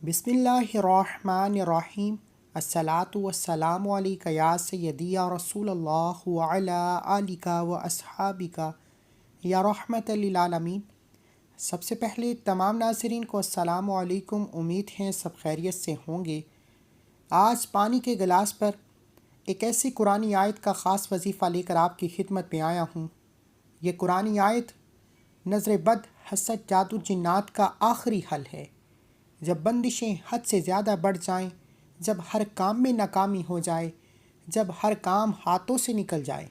بسم اللہ الرحمن الرحیم۔ الصلاۃ والسلام علیک یا سیدی یا رسول اللہ وعلی آلک و اصحابک یا رحمت للعالمین۔ سب سے پہلے تمام ناظرین کو السلام علیکم، امید ہے سب خیریت سے ہوں گے۔ آج پانی کے گلاس پر ایک ایسی قرآنی آیت کا خاص وظیفہ لے کر آپ کی خدمت میں آیا ہوں۔ یہ قرآنی آیت نظر بد، حسد، جادو، جنات کا آخری حل ہے۔ جب بندشیں حد سے زیادہ بڑھ جائیں، جب ہر کام میں ناکامی ہو جائے، جب ہر کام ہاتھوں سے نکل جائے،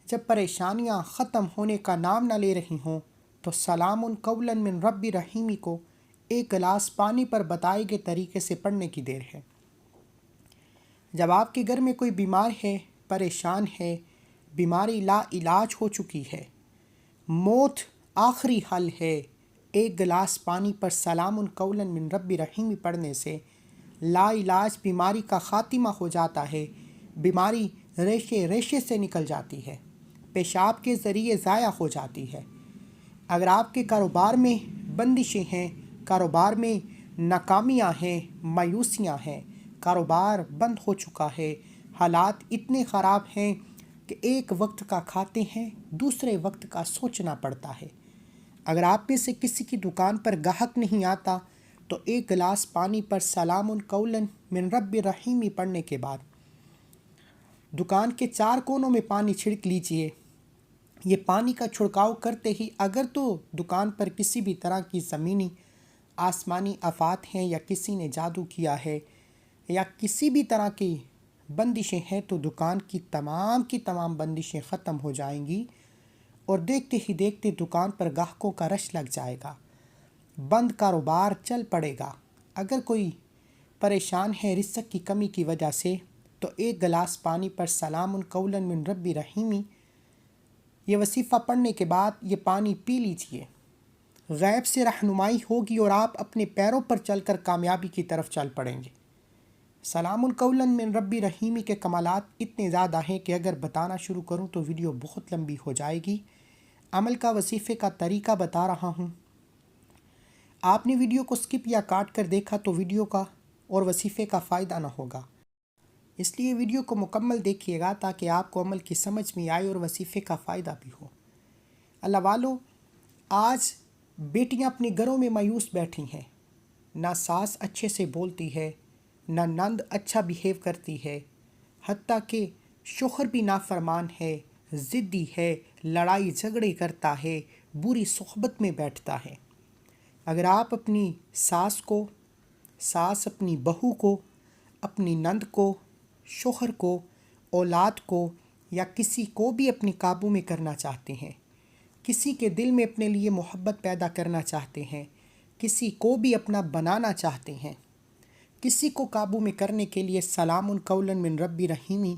جب پریشانیاں ختم ہونے کا نام نہ لے رہی ہوں، تو سلام قولا من رب رحیم کو ایک گلاس پانی پر بتائے گئے طریقے سے پڑھنے کی دیر ہے۔ جب آپ کے گھر میں کوئی بیمار ہے، پریشان ہے، بیماری لا علاج ہو چکی ہے، موت آخری حل ہے، ایک گلاس پانی پر سلام قولا من رب رحیم پڑھنے سے لا علاج بیماری کا خاتمہ ہو جاتا ہے، بیماری ریشے ریشے سے نکل جاتی ہے، پیشاب کے ذریعے ضائع ہو جاتی ہے۔ اگر آپ کے کاروبار میں بندشیں ہیں، کاروبار میں ناکامیاں ہیں، مایوسیاں ہیں، کاروبار بند ہو چکا ہے، حالات اتنے خراب ہیں کہ ایک وقت کا کھاتے ہیں، دوسرے وقت کا سوچنا پڑتا ہے۔ اگر آپ میں سے کسی کی دکان پر گاہک نہیں آتا، تو ایک گلاس پانی پر سلام قولا من رب رحیم پڑھنے کے بعد دکان کے 4 کونوں میں پانی چھڑک لیجئے۔ یہ پانی کا چھڑکاؤ کرتے ہی اگر تو دکان پر کسی بھی طرح کی زمینی آسمانی آفات ہیں، یا کسی نے جادو کیا ہے، یا کسی بھی طرح کی بندشیں ہیں، تو دکان کی تمام بندشیں ختم ہو جائیں گی، اور دیکھتے ہی دیکھتے دکان پر گاہکوں کا رش لگ جائے گا، بند کاروبار چل پڑے گا۔ اگر کوئی پریشان ہے رزق کی کمی کی وجہ سے، تو ایک گلاس پانی پر سلام قولا من رب رحیمی یہ وظیفہ پڑھنے کے بعد یہ پانی پی لیجئے۔ غیب سے رہنمائی ہوگی اور آپ اپنے پیروں پر چل کر کامیابی کی طرف چل پڑیں گے۔ سلام قولا من رب رحیمی کے کمالات اتنے زیادہ ہیں کہ اگر بتانا شروع کروں تو ویڈیو بہت لمبی ہو جائے گی۔ عمل کا وظیفے کا طریقہ بتا رہا ہوں۔ آپ نے ویڈیو کو سکپ یا کاٹ کر دیکھا تو ویڈیو کا اور وظیفے کا فائدہ نہ ہوگا، اس لیے ویڈیو کو مکمل دیکھیے گا تاکہ آپ کو عمل کی سمجھ میں آئے اور وظیفے کا فائدہ بھی ہو۔ اللہ والو، آج بیٹیاں اپنے گھروں میں مایوس بیٹھی ہیں، نہ ساس اچھے سے بولتی ہے، نہ نند اچھا بیہیو کرتی ہے، حتیٰ کہ شوہر بھی نافرمان ہے، ضدی ہے، لڑائی جھگڑے کرتا ہے، بری صحبت میں بیٹھتا ہے۔ اگر آپ اپنی ساس اپنی بہو کو، اپنی نند کو، شوہر کو، اولاد کو، یا کسی کو بھی اپنے قابو میں کرنا چاہتے ہیں، کسی کے دل میں اپنے لیے محبت پیدا کرنا چاہتے ہیں، کسی کو بھی اپنا بنانا چاہتے ہیں، کسی کو قابو میں کرنے کے لیے سلام قولا من رب رحیمی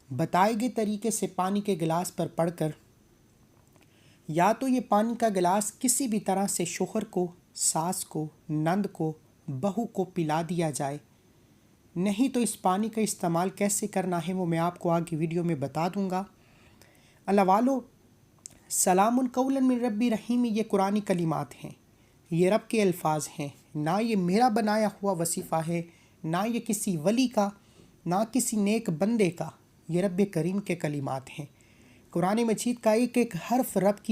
بتائے گئے طریقے سے پانی کے گلاس پر پڑھ کر، یا تو یہ پانی کا گلاس کسی بھی طرح سے شوہر کو، ساس کو، نند کو، بہو کو پلا دیا جائے، نہیں تو اس پانی کا استعمال کیسے کرنا ہے وہ میں آپ کو آگے ویڈیو میں بتا دوں گا۔ اللہ والو، سلام قولا من رب رحیم یہ قرآنی کلمات ہیں، یہ رب کے الفاظ ہیں، نہ یہ میرا بنایا ہوا وظیفہ ہے، نہ یہ کسی ولی کا، نہ کسی نیک بندے کا، یہ رب کریم کے کلمات ہیں۔ قرآن مجید کا ایک ایک حرف رب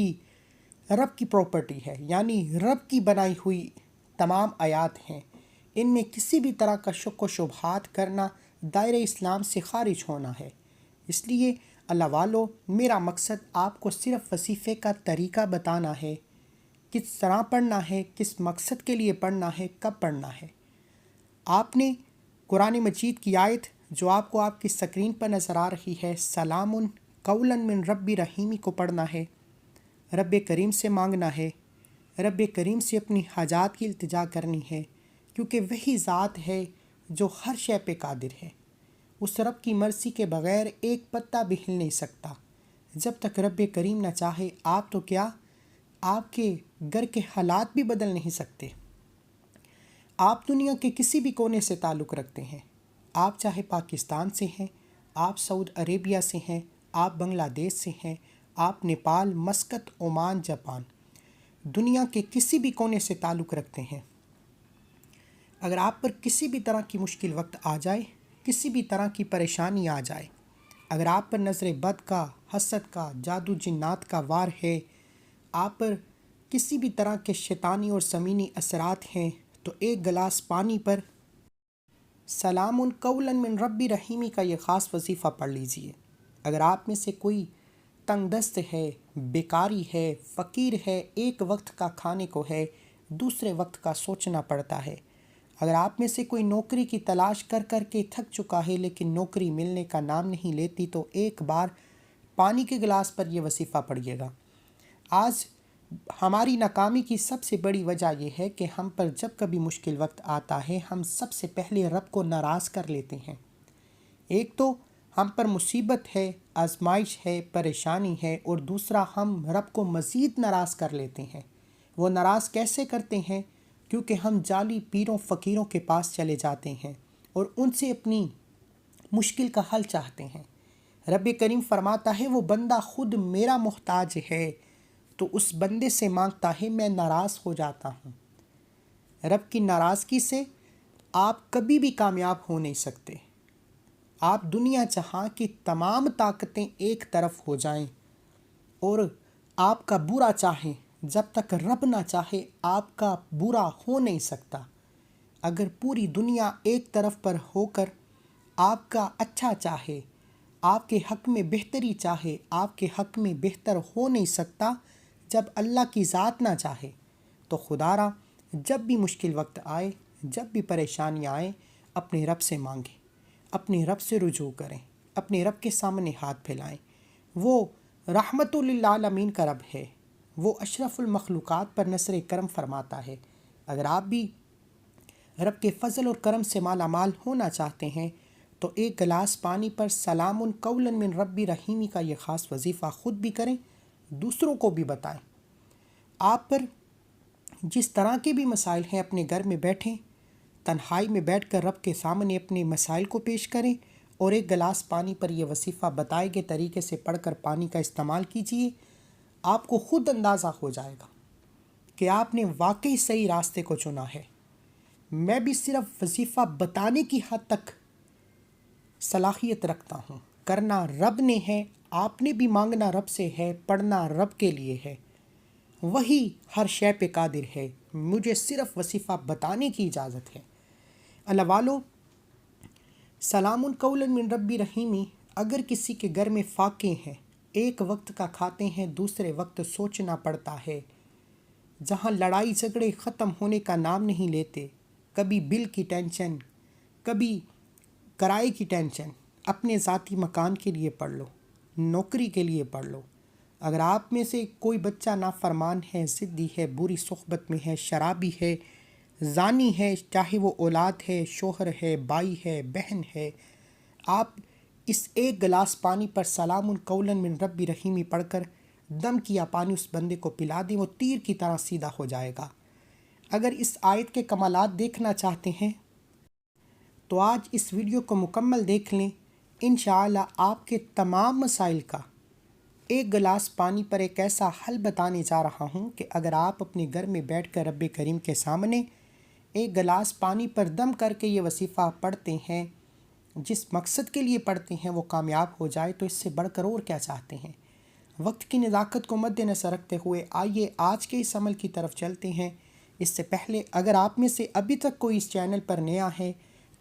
کی پراپرٹی ہے، یعنی رب کی بنائی ہوئی تمام آیات ہیں۔ ان میں کسی بھی طرح کا شک و شبہات کرنا دائرہ اسلام سے خارج ہونا ہے۔ اس لیے اللہ والو، میرا مقصد آپ کو صرف وظیفے کا طریقہ بتانا ہے، کس طرح پڑھنا ہے، کس مقصد کے لیے پڑھنا ہے، کب پڑھنا ہے۔ آپ نے قرآن مجید کی آیت جو آپ کو آپ کی سکرین پر نظر آ رہی ہے، سلام قولا من رب رحیمی کو پڑھنا ہے، رب کریم سے مانگنا ہے، رب کریم سے اپنی حاجات کی التجا کرنی ہے، کیونکہ وہی ذات ہے جو ہر شے پہ قادر ہے۔ اس رب کی مرضی کے بغیر ایک پتا بھی ہل نہیں سکتا۔ جب تک رب کریم نہ چاہے، آپ تو کیا، آپ کے گھر کے حالات بھی بدل نہیں سکتے۔ آپ دنیا کے کسی بھی کونے سے تعلق رکھتے ہیں، آپ چاہے پاکستان سے ہیں، آپ سعود عربیہ سے ہیں، آپ بنگلہ دیش سے ہیں، آپ نیپال، مسقط، عمان، جاپان، دنیا کے کسی بھی کونے سے تعلق رکھتے ہیں، اگر آپ پر کسی بھی طرح کی مشکل وقت آ جائے، کسی بھی طرح کی پریشانی آ جائے، اگر آپ پر نظر بد کا، حسد کا، جادو جنات کا وار ہے، آپ پر کسی بھی طرح کے شیطانی اور زمینی اثرات ہیں، تو ایک گلاس پانی پر سلام قولا من رب رحیمی کا یہ خاص وظیفہ پڑھ لیجئے۔ اگر آپ میں سے کوئی تنگ دست ہے، بیکاری ہے، فقیر ہے، ایک وقت کا کھانے کو ہے، دوسرے وقت کا سوچنا پڑتا ہے، اگر آپ میں سے کوئی نوکری کی تلاش کر کر کے تھک چکا ہے لیکن نوکری ملنے کا نام نہیں لیتی، تو ایک بار پانی کے گلاس پر یہ وظیفہ پڑھیے گا۔ آج ہماری ناکامی کی سب سے بڑی وجہ یہ ہے کہ ہم پر جب کبھی مشکل وقت آتا ہے، ہم سب سے پہلے رب کو ناراض کر لیتے ہیں۔ ایک تو ہم پر مصیبت ہے، آزمائش ہے، پریشانی ہے، اور دوسرا ہم رب کو مزید ناراض کر لیتے ہیں۔ وہ ناراض کیسے کرتے ہیں؟ کیونکہ ہم جعلی پیروں فقیروں کے پاس چلے جاتے ہیں اور ان سے اپنی مشکل کا حل چاہتے ہیں۔ رب کریم فرماتا ہے وہ بندہ خود میرا محتاج ہے تو اس بندے سے مانگتا ہے میں ناراض ہو جاتا ہوں۔ رب کی ناراضگی سے آپ کبھی بھی کامیاب ہو نہیں سکتے۔ آپ دنیا جہاں کی تمام طاقتیں ایک طرف ہو جائیں اور آپ کا برا چاہیں، جب تک رب نہ چاہے آپ کا برا ہو نہیں سکتا۔ اگر پوری دنیا ایک طرف پر ہو کر آپ کا اچھا چاہے، آپ کے حق میں بہتری چاہے، آپ کے حق میں بہتر ہو نہیں سکتا جب اللہ کی ذات نہ چاہے۔ تو خدا را جب بھی مشکل وقت آئے، جب بھی پریشانی آئے، اپنے رب سے مانگیں، اپنے رب سے رجوع کریں، اپنے رب کے سامنے ہاتھ پھیلائیں۔ وہ رحمت للعالمین کا رب ہے، وہ اشرف المخلوقات پر نثر کرم فرماتا ہے۔ اگر آپ بھی رب کے فضل اور کرم سے مالا مال ہونا چاہتے ہیں تو ایک گلاس پانی پر سلام قولا من رب رحیمی کا یہ خاص وظیفہ خود بھی کریں، دوسروں کو بھی بتائیں۔ آپ پر جس طرح کے بھی مسائل ہیں، اپنے گھر میں بیٹھیں، تنہائی میں بیٹھ کر رب کے سامنے اپنے مسائل کو پیش کریں اور ایک گلاس پانی پر یہ وظیفہ بتائے گئے طریقے سے پڑھ کر پانی کا استعمال کیجیے۔ آپ کو خود اندازہ ہو جائے گا کہ آپ نے واقعی صحیح راستے کو چنا ہے۔ میں بھی صرف وظیفہ بتانے کی حد تک صلاحیت رکھتا ہوں، کرنا رب نے ہے، آپ نے بھی مانگنا رب سے ہے، پڑھنا رب کے لیے ہے، وہی ہر شے پہ قادر ہے، مجھے صرف وظیفہ بتانے کی اجازت ہے۔ اللہ والو، سلام قولا من رب رحیمی اگر کسی کے گھر میں فاقے ہیں، ایک وقت کا کھاتے ہیں، دوسرے وقت سوچنا پڑتا ہے، جہاں لڑائی جھگڑے ختم ہونے کا نام نہیں لیتے، کبھی بل کی ٹینشن، کبھی کرائے کی ٹینشن، اپنے ذاتی مکان کے لیے پڑھ لو، نوکری کے لیے پڑھ لو۔ اگر آپ میں سے کوئی بچہ نافرمان ہے، ضدی ہے، بری صحبت میں ہے، شرابی ہے، زانی ہے، چاہے وہ اولاد ہے، شوہر ہے، بھائی ہے، بہن ہے، آپ اس ایک گلاس پانی پر سلام قولا من رب رحیمی پڑھ کر دم کیا پانی اس بندے کو پلا دیں، وہ تیر کی طرح سیدھا ہو جائے گا۔ اگر اس آیت کے کمالات دیکھنا چاہتے ہیں تو آج اس ویڈیو کو مکمل دیکھ لیں، انشاءاللہ آپ کے تمام مسائل کا ایک گلاس پانی پر ایک ایسا حل بتانے جا رہا ہوں کہ اگر آپ اپنے گھر میں بیٹھ کر رب کریم کے سامنے ایک گلاس پانی پر دم کر کے یہ وظیفہ پڑھتے ہیں، جس مقصد کے لیے پڑھتے ہیں وہ کامیاب ہو جائے، تو اس سے بڑھ کر اور کیا چاہتے ہیں۔ وقت کی نزاکت کو مد نظر رکھتے ہوئے آئیے آج کے اس عمل کی طرف چلتے ہیں۔ اس سے پہلے اگر آپ میں سے ابھی تک کوئی اس چینل پر نیا ہے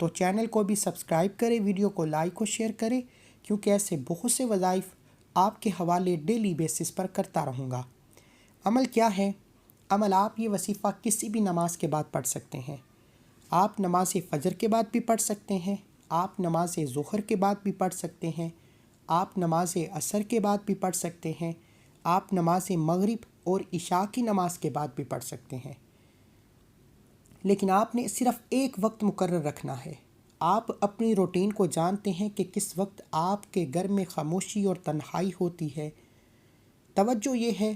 تو چینل کو بھی سبسکرائب کرے، ویڈیو کو لائک و شیئر کرے، کیونکہ ایسے بہت سے وظائف آپ کے حوالے ڈیلی بیسس پر کرتا رہوں گا۔ عمل کیا ہے؟ عمل آپ یہ وظیفہ کسی بھی نماز کے بعد پڑھ سکتے ہیں۔ آپ نماز فجر کے بعد بھی پڑھ سکتے ہیں، آپ نماز ظہر کے بعد بھی پڑھ سکتے ہیں، آپ نماز عصر کے بعد بھی پڑھ سکتے ہیں، آپ نماز مغرب اور عشاء کی نماز کے بعد بھی پڑھ سکتے ہیں۔ لیکن آپ نے صرف ایک وقت مقرر رکھنا ہے۔ آپ اپنی روٹین کو جانتے ہیں کہ کس وقت آپ کے گھر میں خاموشی اور تنہائی ہوتی ہے۔ توجہ یہ ہے،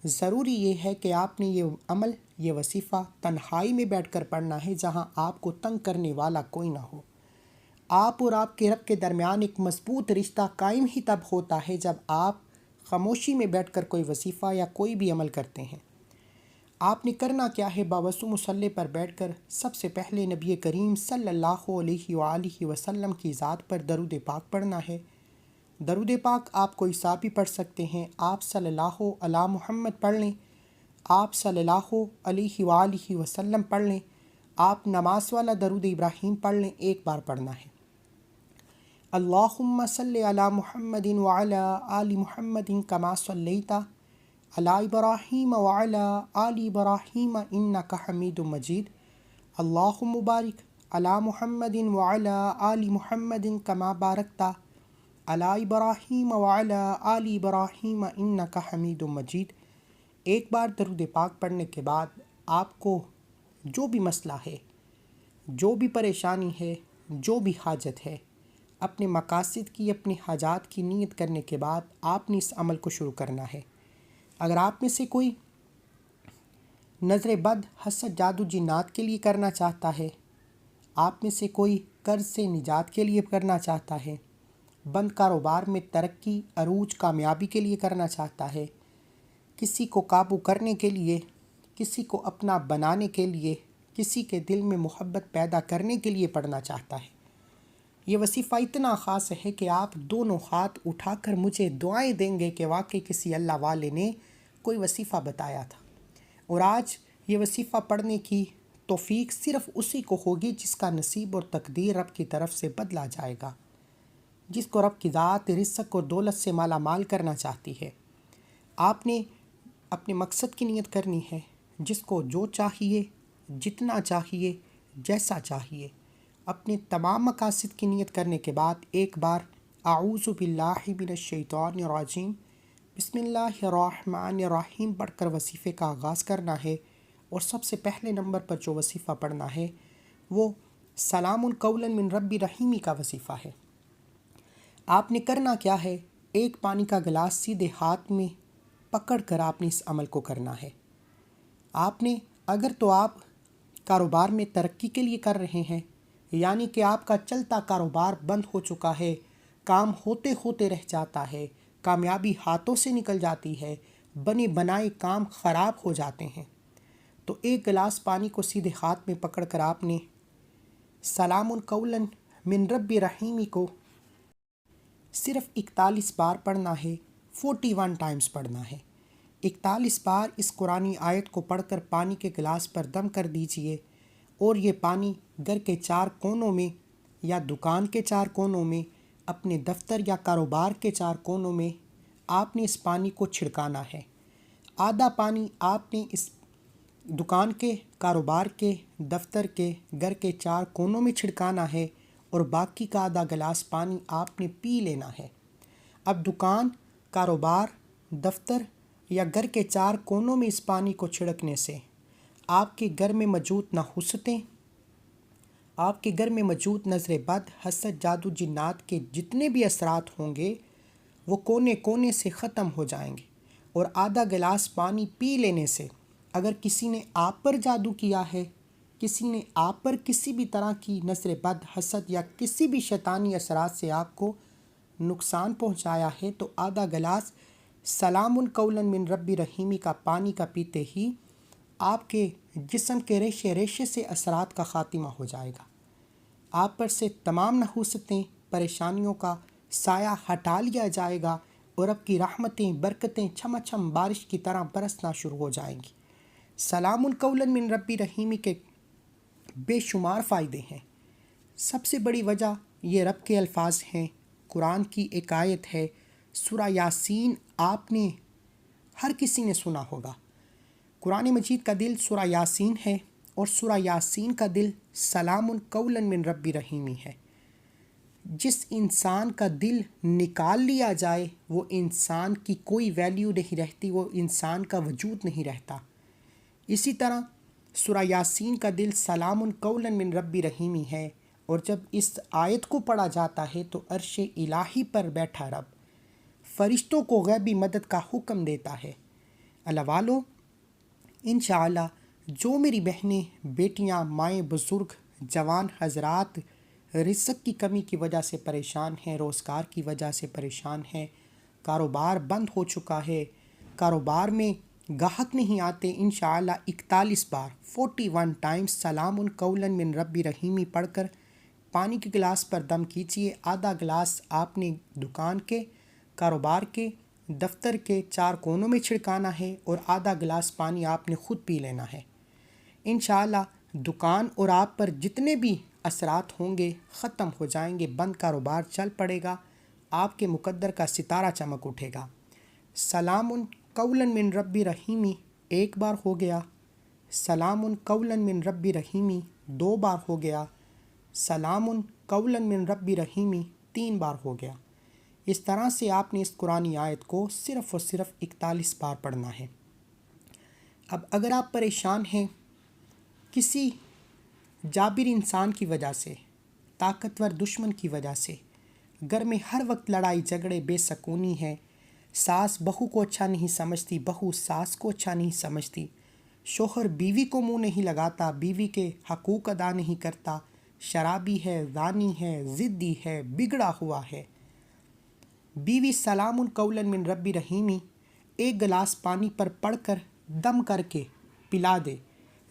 ضروری یہ ہے کہ آپ نے یہ عمل، یہ وظیفہ تنہائی میں بیٹھ کر پڑھنا ہے، جہاں آپ کو تنگ کرنے والا کوئی نہ ہو۔ آپ اور آپ کے رب کے درمیان ایک مضبوط رشتہ قائم ہی تب ہوتا ہے جب آپ خاموشی میں بیٹھ کر کوئی وظیفہ یا کوئی بھی عمل کرتے ہیں۔ آپ نے کرنا کیا ہے؟ باوضو مصلی پر بیٹھ کر سب سے پہلے نبی کریم صلی اللہ علیہ وآلہ وسلم کی ذات پر درود پاک پڑھنا ہے۔ درود پاک آپ کوئی سا بھی پڑھ سکتے ہیں۔ آپ صلی اللہ علی محمد پڑھ لیں، آپ صلی اللہ علیہ وآلہ وسلم پڑھ لیں، آپ نماز والا درود ابراہیم پڑھ لیں، ایک بار پڑھنا ہے۔ اللہم صلی علی محمد وعلی آل محمد کما صلیت علی ابراہیم وعلی آل ابراہیم انک حمید مجید۔ اللہم بارک علی محمد وعلی آل محمد کما بارکت علی ابراہیم وعلی آل ابراہیم انک حمید مجید۔ ایک بار درود پاک پڑھنے کے بعد آپ کو جو بھی مسئلہ ہے، جو بھی پریشانی ہے، جو بھی حاجت ہے، اپنے مقاصد کی، اپنے حاجات کی نیت کرنے کے بعد آپ نے اس عمل کو شروع کرنا ہے۔ اگر آپ میں سے کوئی نظر بد، حسد، جادو، جنات کے لیے کرنا چاہتا ہے، آپ میں سے کوئی قرض سے نجات کے لیے کرنا چاہتا ہے، بند کاروبار میں ترقی، عروج، کامیابی کے لیے کرنا چاہتا ہے، کسی کو قابو کرنے کے لیے، کسی کو اپنا بنانے کے لیے، کسی کے دل میں محبت پیدا کرنے کے لیے پڑھنا چاہتا ہے، یہ وظیفہ اتنا خاص ہے کہ آپ دونوں ہاتھ اٹھا کر مجھے دعائیں دیں گے کہ واقعی کسی اللہ والے نے کوئی وظیفہ بتایا تھا، اور آج یہ وظیفہ پڑھنے کی توفیق صرف اسی کو ہوگی جس کا نصیب اور تقدیر رب کی طرف سے بدلا جائے گا، جس کو رب کی ذات رزق اور دولت سے مالا مال کرنا چاہتی ہے۔ آپ نے اپنے مقصد کی نیت کرنی ہے، جس کو جو چاہیے، جتنا چاہیے، جیسا چاہیے۔ اپنے تمام مقاصد کی نیت کرنے کے بعد ایک بار اعوذ باللہ من الشیطان الرجیم بسم اللہ الرحمن الرحیم پڑھ کر وظیفے کا آغاز کرنا ہے، اور سب سے پہلے نمبر پر جو وظیفہ پڑھنا ہے وہ سلام قولا من رب رحیمی کا وظیفہ ہے۔ آپ نے کرنا کیا ہے؟ ایک پانی کا گلاس سیدھے ہاتھ میں پکڑ کر آپ نے اس عمل کو کرنا ہے۔ آپ نے اگر تو آپ کاروبار میں ترقی کے لیے کر رہے ہیں، یعنی کہ آپ کا چلتا کاروبار بند ہو چکا ہے، کام ہوتے ہوتے رہ جاتا ہے، کامیابی ہاتھوں سے نکل جاتی ہے، بنے بنائے کام خراب ہو جاتے ہیں، تو ایک گلاس پانی کو سیدھے ہاتھ میں پکڑ کر آپ نے سلام قولا من رب رحیمی کو صرف 41 بار پڑھنا ہے، 41 ٹائمز پڑھنا ہے۔ 41 بار اس قرآنی آیت کو پڑھ کر پانی کے گلاس پر دم کر دیجئے، اور یہ پانی گھر کے 4 کونوں میں یا دکان کے 4 کونوں میں، اپنے دفتر یا کاروبار کے 4 کونوں میں آپ نے اس پانی کو چھڑکانا ہے۔ آدھا پانی آپ نے اس دکان کے، کاروبار کے، دفتر کے، گھر کے 4 کونوں میں چھڑکانا ہے، اور باقی کا آدھا گلاس پانی آپ نے پی لینا ہے۔ اب دکان، کاروبار، دفتر یا گھر کے 4 کونوں میں اس پانی کو چھڑکنے سے آپ کے گھر میں موجود نحوستیں، آپ کے گھر میں موجود نظر بد، حسد، جادو، جنات کے جتنے بھی اثرات ہوں گے وہ کونے کونے سے ختم ہو جائیں گے۔ اور آدھا گلاس پانی پی لینے سے اگر کسی نے آپ پر جادو کیا ہے، کسی نے آپ پر کسی بھی طرح کی نظر بد، حسد یا کسی بھی شیطانی اثرات سے آپ کو نقصان پہنچایا ہے، تو آدھا گلاس سلام قولا من رب رحیمی کا پانی کا پیتے ہی آپ کے جسم کے ریشے ریشے سے اثرات کا خاتمہ ہو جائے گا۔ آپ پر سے تمام نحوستیں، پریشانیوں کا سایہ ہٹا لیا جائے گا، اور اب کی رحمتیں، برکتیں چھم چھم بارش کی طرح برسنا شروع ہو جائیں گی۔ سلام قولا من رب رحیمی کے بے شمار فائدے ہیں۔ سب سے بڑی وجہ یہ رب کے الفاظ ہیں، قرآن کی ایک آیت ہے، سورہ یاسین آپ نے ہر کسی نے سنا ہوگا۔ قرآن مجید کا دل سورہ یاسین ہے، اور سورہ یاسین کا دل سلام قولا من رب رحیمی ہے۔ جس انسان کا دل نکال لیا جائے وہ انسان کی کوئی ویلیو نہیں رہتی، وہ انسان کا وجود نہیں رہتا۔ اسی طرح سورہ یاسین کا دل سلام قولا من رب رحیمی ہے، اور جب اس آیت کو پڑھا جاتا ہے تو عرش الہی پر بیٹھا رب فرشتوں کو غیبی مدد کا حکم دیتا ہے۔ اللہ والو، انشاءاللہ جو میری بہنیں، بیٹیاں، مائیں، بزرگ، جوان حضرات رزق کی کمی کی وجہ سے پریشان ہیں، روزگار کی وجہ سے پریشان ہیں، کاروبار بند ہو چکا ہے، کاروبار میں گاہک نہیں آتے انشاءاللہ 41 بار 41 ٹائمز سلام قولا من رب رحیمی پڑھ کر پانی کے گلاس پر دم کیجیے۔ آدھا گلاس آپ نے دکان کے، کاروبار کے، دفتر کے 4 کونوں میں چھڑکانا ہے اور آدھا گلاس پانی آپ نے خود پی لینا ہے۔ انشاءاللہ دکان اور آپ پر جتنے بھی اثرات ہوں گے ختم ہو جائیں گے، بند کاروبار چل پڑے گا، آپ کے مقدر کا ستارہ چمک اٹھے گا۔ سلام قولا من رب رحیمی 1 بار ہو گیا، سلام قولا من رب رحیمی 2 بار ہو گیا، سلام قولا من رب رحیمی 3 بار ہو گیا۔ اس طرح سے آپ نے اس قرآنی آیت کو صرف اور صرف 41 بار پڑھنا ہے۔ اب اگر آپ پریشان ہیں کسی جابر انسان کی وجہ سے، طاقتور دشمن کی وجہ سے، گھر میں ہر وقت لڑائی جھگڑے، بے سکونی ہے، ساس بہو کو اچھا نہیں سمجھتی، بہو ساس کو اچھا نہیں سمجھتی، شوہر بیوی کو منہ نہیں لگاتا، بیوی کے حقوق ادا نہیں کرتا، شرابی ہے، زانی ہے، ضدی ہے، بگڑا ہوا ہے، بیوی سلام قولا من رب رحیمی 1 گلاس پانی پر پڑھ کر دم کر کے پلا دے۔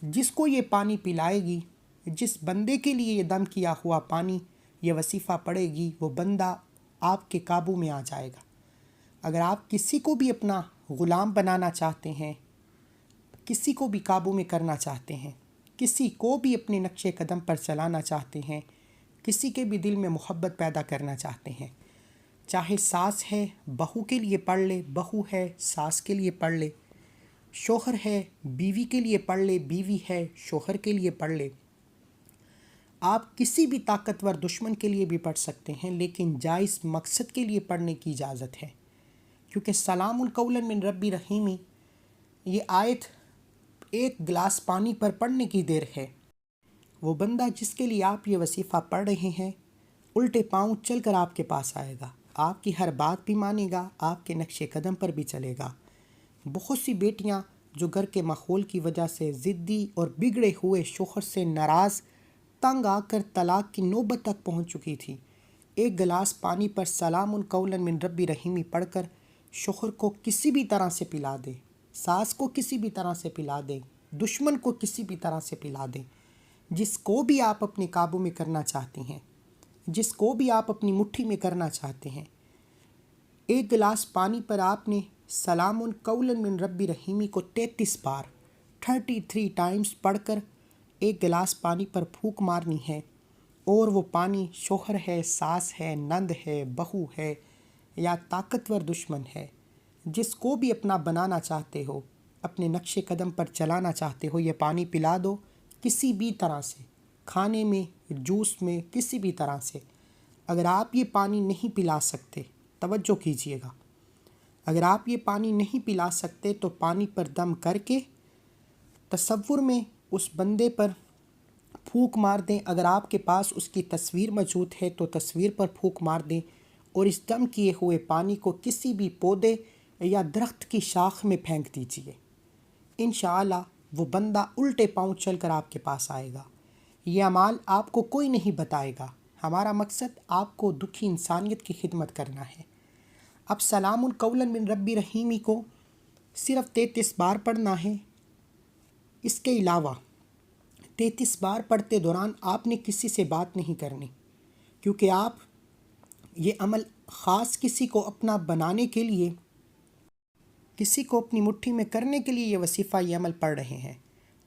جس کو یہ پانی پلائے گی، جس بندے کے لیے یہ دم کیا ہوا پانی یہ وظیفہ پڑے گی، وہ بندہ آپ کے قابو میں آ جائے گا۔ اگر آپ کسی کو بھی اپنا غلام بنانا چاہتے ہیں، کسی کو بھی قابو میں کرنا چاہتے ہیں، کسی کو بھی اپنے نقش قدم پر چلانا چاہتے ہیں، کسی کے بھی دل میں محبت پیدا کرنا چاہتے ہیں، چاہے ساس ہے بہو کے لیے پڑھ لے، بہو ہے ساس کے لیے پڑھ لے، شوہر ہے بیوی کے لیے پڑھ لے، بیوی ہے شوہر کے لیے پڑھ لے، آپ کسی بھی طاقتور دشمن کے لیے بھی پڑھ سکتے ہیں، لیکن جائز مقصد کے لیے پڑھنے کی اجازت ہے، کیونکہ سلام قولا من رب رحیمی یہ آیت 1 گلاس پانی پر پڑھنے کی دیر ہے۔ وہ بندہ جس کے لیے آپ یہ وظیفہ پڑھ رہے ہیں الٹے پاؤں چل کر آپ کے پاس آئے گا، آپ کی ہر بات بھی مانے گا، آپ کے نقش قدم پر بھی چلے گا۔ بہت سی بیٹیاں جو گھر کے ماحول کی وجہ سے ضدی اور بگڑے ہوئے شوہر سے ناراض تنگ آ کر طلاق کی نوبت تک پہنچ چکی تھی، 1 گلاس پانی پر سلام قولا من رب رحیمی پڑھ کر شوہر کو کسی بھی طرح سے پلا دے، ساس کو کسی بھی طرح سے پلا دیں، دشمن کو کسی بھی طرح سے پلا دیں، جس کو بھی آپ اپنے قابو میں کرنا چاہتے ہیں، جس کو بھی آپ اپنی مٹھی میں کرنا چاہتے ہیں، 1 گلاس پانی پر آپ نے سلام قولا من رب رحیمی کو 33 بار 33 ٹائمز پڑھ کر 1 گلاس پانی پر پھونک مارنی ہے، اور وہ پانی شوہر ہے، ساس ہے، نند ہے، بہو ہے یا طاقتور دشمن ہے، جس کو بھی اپنا بنانا چاہتے ہو، اپنے نقش قدم پر چلانا چاہتے ہو، یہ پانی پلا دو کسی بھی طرح سے، کھانے میں، جوس میں، کسی بھی طرح سے۔ اگر آپ یہ پانی نہیں پلا سکتے، توجہ کیجئے گا، اگر آپ یہ پانی نہیں پلا سکتے تو پانی پر دم کر کے تصور میں اس بندے پر پھونک مار دیں، اگر آپ کے پاس اس کی تصویر موجود ہے تو تصویر پر پھونک مار دیں، اور اس دم کیے ہوئے پانی کو کسی بھی پودے یا درخت کی شاخ میں پھینک دیجیے۔ انشاءاللہ وہ بندہ الٹے پاؤں چل کر آپ کے پاس آئے گا۔ یہ اعمال آپ کو کوئی نہیں بتائے گا، ہمارا مقصد آپ کو دکھی انسانیت کی خدمت کرنا ہے۔ اب سلام قولا من رب رحیمی کو صرف 33 بار پڑھنا ہے۔ اس کے علاوہ 33 بار پڑھتے دوران آپ نے کسی سے بات نہیں کرنی، کیونکہ آپ یہ عمل خاص کسی کو اپنا بنانے کے لیے، کسی کو اپنی مٹھی میں کرنے کے لیے یہ وظیفہ، یہ عمل پڑھ رہے ہیں،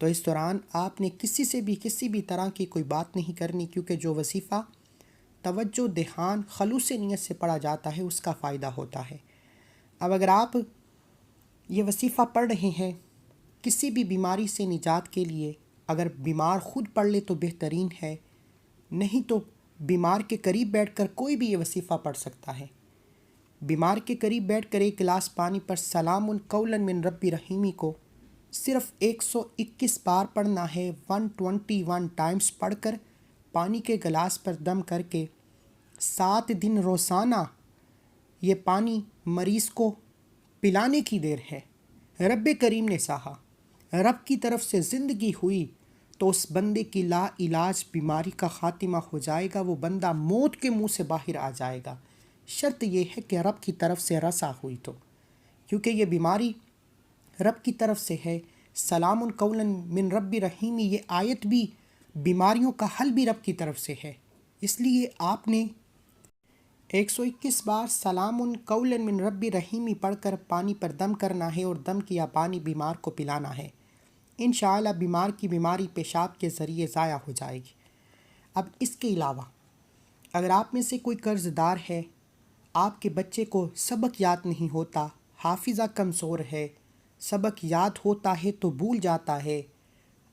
تو اس دوران آپ نے کسی سے بھی کسی بھی طرح کی کوئی بات نہیں کرنی، کیونکہ جو وظیفہ توجہ، دھیان، خلوص نیت سے پڑھا جاتا ہے اس کا فائدہ ہوتا ہے۔ اب اگر آپ یہ وظیفہ پڑھ رہے ہیں کسی بھی بیماری سے نجات کے لیے، اگر بیمار خود پڑھ لے تو بہترین ہے، نہیں تو بیمار کے قریب بیٹھ کر کوئی بھی یہ وظیفہ پڑھ سکتا ہے۔ بیمار کے قریب بیٹھ کر 1 گلاس پانی پر سلام قولا من رب رحیمی کو صرف 121 بار پڑھنا ہے، 121 ٹائمز پڑھ کر پانی کے گلاس پر دم کر کے 7 دن روزانہ یہ پانی مریض کو پلانے کی دیر ہے۔ رب کریم نے چاہا، رب کی طرف سے زندگی ہوئی تو اس بندے کی لا علاج بیماری کا خاتمہ ہو جائے گا، وہ بندہ موت کے منہ سے باہر آ جائے گا۔ شرط یہ ہے کہ رب کی طرف سے رسا ہوئی تو، کیونکہ یہ بیماری رب کی طرف سے ہے، سلام قولا من رب رحیم، یہ آیت بھی بیماریوں کا حل بھی رب کی طرف سے ہے۔ اس لیے آپ نے 121 بار سلام قولا من رب رحیمی پڑھ کر پانی پر دم کرنا ہے، اور دم کیا پانی بیمار کو پلانا ہے۔ انشاءاللہ بیمار کی بیماری پیشاب کے ذریعے ضائع ہو جائے گی۔ اب اس کے علاوہ اگر آپ میں سے کوئی قرض دار ہے، آپ کے بچے کو سبق یاد نہیں ہوتا، حافظہ کمزور ہے، سبق یاد ہوتا ہے تو بھول جاتا ہے،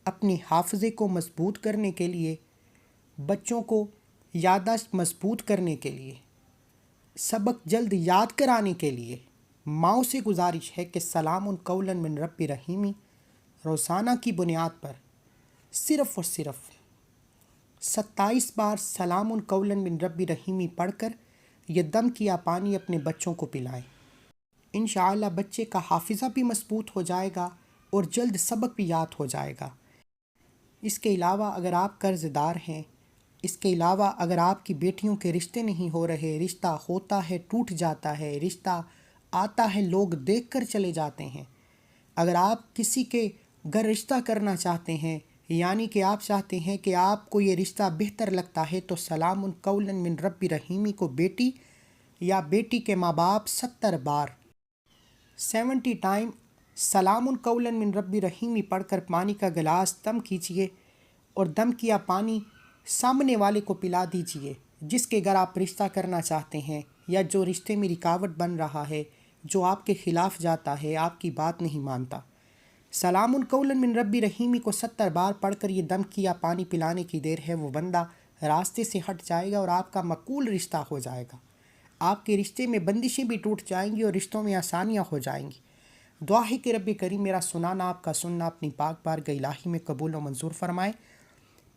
اپنے حافظے کو مضبوط کرنے کے لیے، بچوں کو یادداشت مضبوط کرنے کے لیے، سبق جلد یاد کرانے کے لیے ماؤں سے گزارش ہے کہ سلام قولا من رب رحیمی روزانہ کی بنیاد پر صرف اور صرف 27 بار سلام قولا من رب رحیمی پڑھ کر یہ دم کیا پانی اپنے بچوں کو پلائیں۔ انشاءاللہ بچے کا حافظہ بھی مضبوط ہو جائے گا اور جلد سبق بھی یاد ہو جائے گا۔ اس کے علاوہ اگر آپ قرض دار ہیں، اس کے علاوہ اگر آپ کی بیٹیوں کے رشتے نہیں ہو رہے، رشتہ ہوتا ہے ٹوٹ جاتا ہے، رشتہ آتا ہے لوگ دیکھ کر چلے جاتے ہیں، اگر آپ کسی کے گھر رشتہ کرنا چاہتے ہیں، یعنی کہ آپ چاہتے ہیں کہ آپ کو یہ رشتہ بہتر لگتا ہے، تو سلام قولا من رب رحیمی کو بیٹی یا بیٹی کے ماں باپ 70 بار 70 ٹائم سلام قولا من رب رحیمی پڑھ کر پانی کا گلاس دم کیجیے، اور دم کیا پانی سامنے والے کو پلا دیجیے جس کے گھر آپ رشتہ کرنا چاہتے ہیں، یا جو رشتے میں رکاوٹ بن رہا ہے، جو آپ کے خلاف جاتا ہے، آپ کی بات نہیں مانتا۔ سلام قولا من رب رحیمی کو 70 بار پڑھ کر یہ دم کیا پانی پلانے کی دیر ہے، وہ بندہ راستے سے ہٹ جائے گا اور آپ کا مقبول رشتہ ہو جائے گا۔ آپ کے رشتے میں بندشیں بھی ٹوٹ جائیں گی اور رشتوں میں آسانیاں ہو جائیں گی۔ دعا ہے کہ رب کریم میرا سنانا، آپ کا سننا اپنی پاک بارگاہ الہی میں قبول و منظور فرمائے۔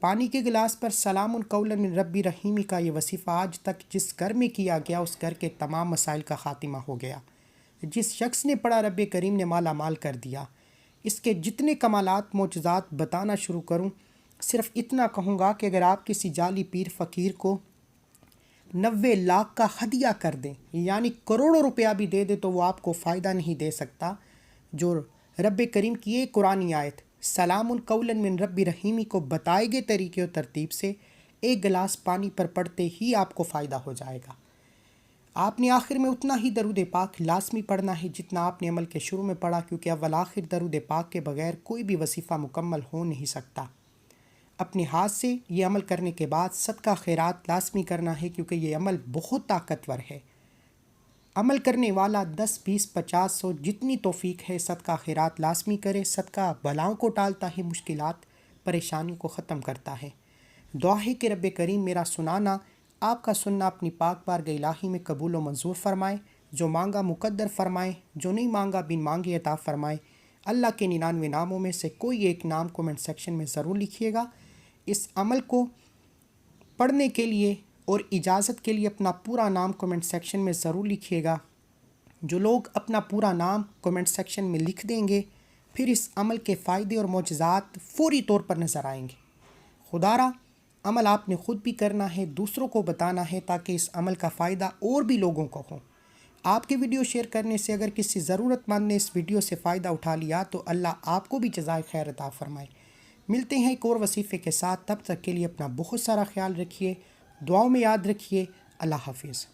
پانی کے گلاس پر سلام قولا من رب رحیمی کا یہ وظیفہ آج تک جس گھر میں کیا گیا، اس گھر کے تمام مسائل کا خاتمہ ہو گیا۔ جس شخص نے پڑھا رب کریم نے مالا مال کر دیا۔ اس کے جتنے کمالات معجزات بتانا شروع کروں، صرف اتنا کہوں گا کہ اگر آپ کسی جعلی پیر فقیر کو 90 لاکھ کا ہدیہ کر دیں، یعنی کروڑوں روپیہ بھی دے دے، تو وہ آپ کو فائدہ نہیں دے سکتا۔ جو رب کریم کی ایک قرآنی آیت سلام قولا من رب رحیمی کو بتائے گئے طریقے و ترتیب سے ایک گلاس پانی پر پڑتے ہی آپ کو فائدہ ہو جائے گا۔ آپ نے آخر میں اتنا ہی درود پاک لازمی پڑھنا ہے جتنا آپ نے عمل کے شروع میں پڑھا، کیونکہ اول آخر درود پاک کے بغیر کوئی بھی وظیفہ مکمل ہو نہیں سکتا۔ اپنے ہاتھ سے یہ عمل کرنے کے بعد صدقہ خیرات لازمی کرنا ہے، کیونکہ یہ عمل بہت طاقتور ہے۔ عمل کرنے والا 10 20 50 100 جتنی توفیق ہے صدقہ خیرات لازمی کرے۔ صدقہ بلاؤں کو ٹالتا ہے، مشکلات پریشانیوں کو ختم کرتا ہے۔ دعا ہے کہ رب کریم میرا سنانا، آپ کا سننا اپنی پاک بارگاہ الہی میں قبول و منظور فرمائے۔ جو مانگا مقدر فرمائے، جو نہیں مانگا بن مانگے عطا فرمائے۔ اللہ کے 99 ناموں میں سے کوئی ایک نام کومنٹ سیکشن میں ضرور لکھیے گا۔ اس عمل کو پڑھنے کے لیے اور اجازت کے لیے اپنا پورا نام کومنٹ سیکشن میں ضرور لکھیے گا۔ جو لوگ اپنا پورا نام کومنٹ سیکشن میں لکھ دیں گے، پھر اس عمل کے فائدے اور معجزات فوری طور پر نظر آئیں گے۔ خدا را عمل آپ نے خود بھی کرنا ہے، دوسروں کو بتانا ہے، تاکہ اس عمل کا فائدہ اور بھی لوگوں کو ہو۔ آپ کے ویڈیو شیئر کرنے سے اگر کسی ضرورت مند نے اس ویڈیو سے فائدہ اٹھا لیا تو اللہ آپ کو بھی جزائے خیر عطا فرمائے۔ ملتے ہیں ایک اور وظیفے کے ساتھ، تب تک کے لیے اپنا بہت سارا خیال رکھیے، دعاؤں میں یاد رکھیے۔ اللہ حافظ۔